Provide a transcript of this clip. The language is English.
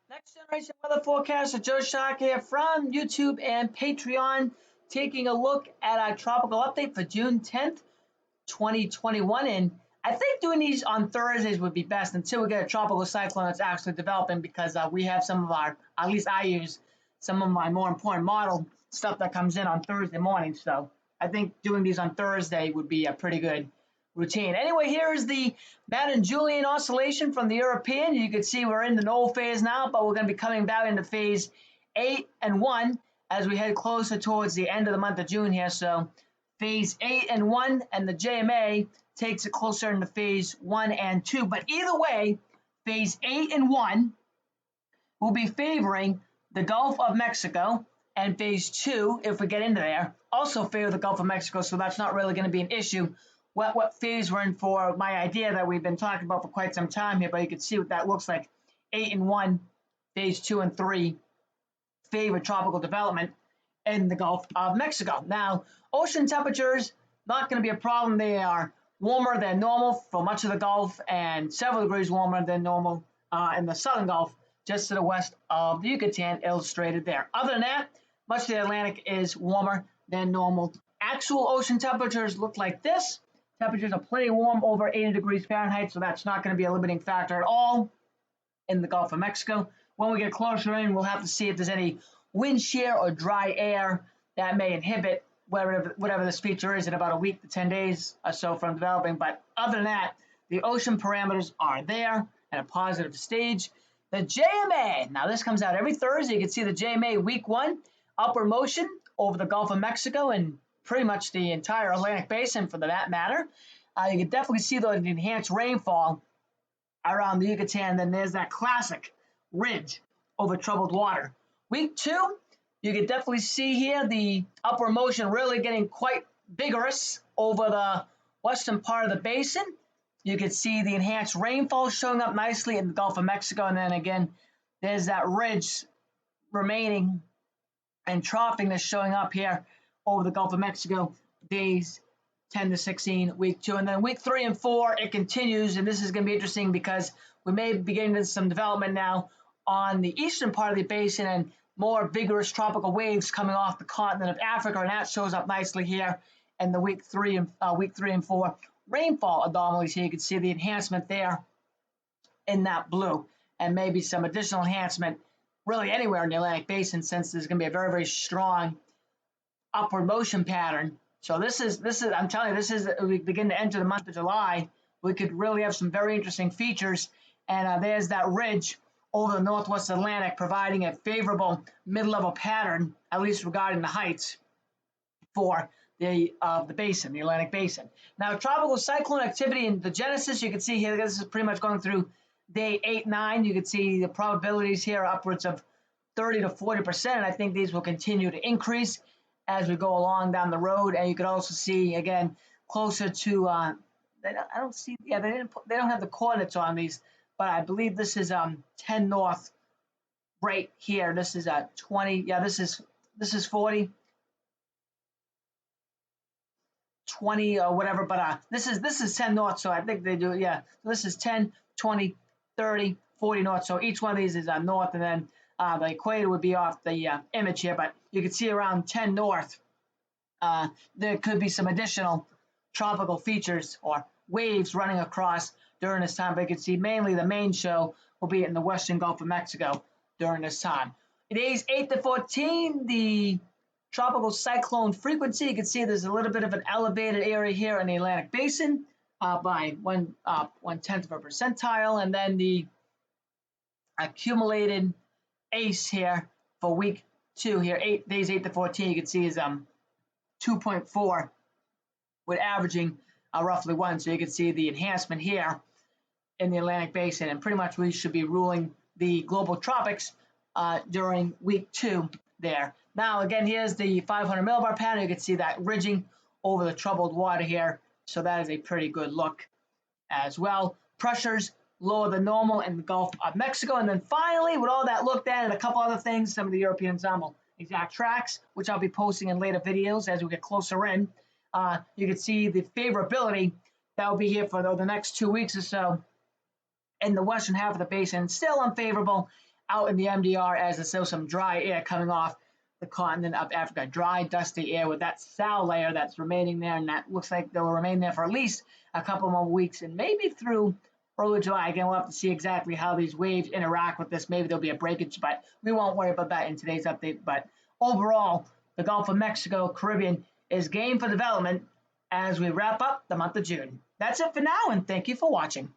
Next Generation Weather Forecaster Joe Shock here from YouTube and Patreon, taking a look at our tropical update for June 10th, 2021. And I think doing these on Thursdays would be best until we get a tropical cyclone that's actually developing, because we have some of our, at least I use some of my more important model stuff that comes in on Thursday morning. So I think doing these on Thursday would be a pretty good routine. Anyway, here is the Madden-Julian oscillation from the European. You can see we're in the null phase now, but we're going to be coming back into phase 8 and 1 as we head closer towards the end of the month of June here. So phase 8 and 1, and the JMA takes it closer into phase 1 and 2. But either way, phase 8 and 1 will be favoring the Gulf of Mexico, and phase 2, if we get into there, also favor the Gulf of Mexico, so that's not really going to be an issue. What phase we're in for, my idea that we've been talking about for quite some time here, but you can see what that looks like. 8 and 1, phase 2 and 3 favor tropical development in the Gulf of Mexico. Now, ocean temperatures, not going to be a problem. They are warmer than normal for much of the Gulf and several degrees warmer than normal in the southern Gulf, just to the west of the Yucatan, illustrated there. Other than that, much of the Atlantic is warmer than normal. Actual ocean temperatures look like this. Temperatures are plenty warm, over 80 degrees Fahrenheit, so that's not going to be a limiting factor at all in the Gulf of Mexico. When we get closer in, we'll have to see if there's any wind shear or dry air that may inhibit whatever this feature is in about a week to 10 days or so from developing. But other than that, the ocean parameters are there at a positive stage. The JMA, now this comes out every Thursday. You can see the JMA week 1, upward motion over the Gulf of Mexico and pretty much the entire Atlantic Basin for that matter. You can definitely see the enhanced rainfall around the Yucatan. Then there's that classic ridge over troubled water. Week 2, you can definitely see here the upward motion really getting quite vigorous over the western part of the basin. You can see the enhanced rainfall showing up nicely in the Gulf of Mexico. And then again, there's that ridge remaining and troughing that's showing up here over the Gulf of Mexico, days 10 to 16, week 2. And then week 3 and 4, it continues. And this is going to be interesting because we may be getting some development now on the eastern part of the basin and more vigorous tropical waves coming off the continent of Africa. And that shows up nicely here in the week 3 and 4 rainfall anomalies here. You can see the enhancement there in that blue, and maybe some additional enhancement really anywhere in the Atlantic Basin, since there's going to be a very, very strong upward motion pattern. So this is I'm telling you, this is, we begin to enter the month of July, we could really have some very interesting features. And there's that ridge over the northwest Atlantic, providing a favorable mid-level pattern, at least regarding the heights for the basin, the Atlantic Basin. Now, tropical cyclone activity in the genesis, you can see here, this is pretty much going through day 8, 9. You can see the probabilities here are upwards of 30 to 40%. And I think these will continue to increase as we go along down the road. And you can also see, again, closer to, I don't see, yeah, they don't have the coordinates on these, but I believe this is 10 north right here. This is 20, yeah, this is 40. 20 or whatever, but this is 10 north, so I think they do, yeah. So this is 10, 20, 30, 40 north. So each one of these is north, and then the equator would be off the image here, but you can see around 10 north, there could be some additional tropical features or waves running across during this time, but you can see mainly the main show will be in the western Gulf of Mexico during this time. Days 8 to 14, the tropical cyclone frequency, you can see there's a little bit of an elevated area here in the Atlantic Basin by 1/10 of a percentile, and then the accumulated ACE here for week 2 here, days 8 to 14, you can see is 2.4, with averaging roughly 1. So you can see the enhancement here in the Atlantic Basin, and pretty much we should be ruling the global tropics during week 2 there. Now, again, here's the 500 millibar pattern. You can see that ridging over the troubled water here. So that is a pretty good look as well. Pressures lower than normal in the Gulf of Mexico. And then finally, with all that looked at and a couple other things, some of the European ensemble exact tracks, which I'll be posting in later videos as we get closer in. You can see the favorability that will be here for the next 2 weeks or so in the western half of the basin. Still unfavorable out in the MDR as there's still some dry air coming off the continent of Africa. Dry, dusty air with that SAL layer that's remaining there, and that looks like they'll remain there for at least a couple more weeks and maybe through early July. Again, we'll have to see exactly how these waves interact with this. Maybe there'll be a breakage, but we won't worry about that in today's update. But overall, the Gulf of Mexico, Caribbean is game for development as we wrap up the month of June. That's it for now, and thank you for watching.